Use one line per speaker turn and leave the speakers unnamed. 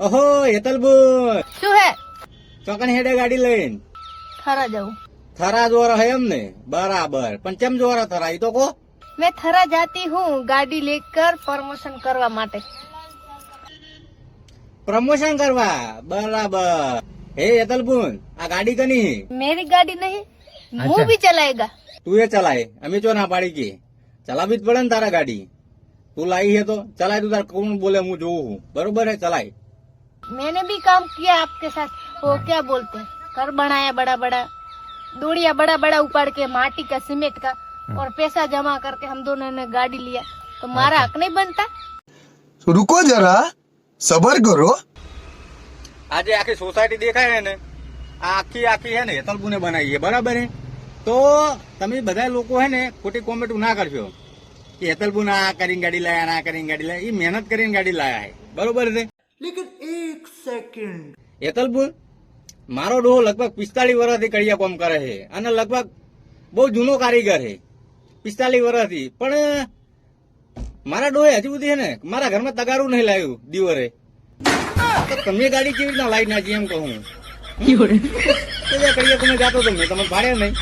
ઓહો હેતલબુન
શું હે?
ચોકન હેડે ગાડી લઈને
થરા જાઉં.
થરા જોરા હે એમ ને? બરાબર, પણ ચમ જોરા થરા ઈ તો કો.
मैं थरा जाती हूँ गाड़ी लेकर प्रमोशन करवा माटे.
પ્રમોશન કરવા? બરાબર. હે હેતલબુન, આ ગાડી કની?
मेरी गाड़ी नहीं, मुंह भी चलाएगा.
તું એ ચલાય, અમે ચો ના પાડી કે ચલાવી જ પડે ને તારા ગાડી. તું લાવી હે તો ચલાય, તું તાર કોણ બોલે હું જોઉં છું. બરોબર હે, ચલાય.
मैंने भी काम किया आपके साथ. वो क्या बोलते हैं, घर बनाया बड़ा बड़ा, दूड़िया बड़ा बड़ा उपाड़ के माटी का सीमेंट का, और पैसा जमा करके हम दोनों ने गाड़ी लिया. तो हमारा हक नहीं बनता?
रुको जरा सबर करो.
આજે આખી સોસાયટી દેખાય ને, આ આખી આખી હે ને હેતલબુને બનાવી છે. બરાબર હે? તો તમે બધા લોકો હે ને ખોટી કોમેન્ટ ના કરશો કે હેતલબુન આ કરીને ગાડી લાયા, ના કરીને ગાડી લાયા. એ મહેનત કરીને ગાડી લાયા હે. બરોબર છે?
लेकिन एक सेकंड
હેતલબુન, મારો ડોહો લગભગ 45 વર્ષથી કડિયા કામ કરે છે અને લગભગ બહુ જૂનો કારીગર છે. 45 વર્ષથી. પણ મારા ડોહે હજુ સુધી છે ને મારા ઘરમાં તગારું નહીં લાવ્યું દીવરે. તો તમે ગાડી કેવી રીતના લાવી નાખી એમ કહું. કડિયા તમે જાતો તો મેં તમને ભાડ્યા નહીં.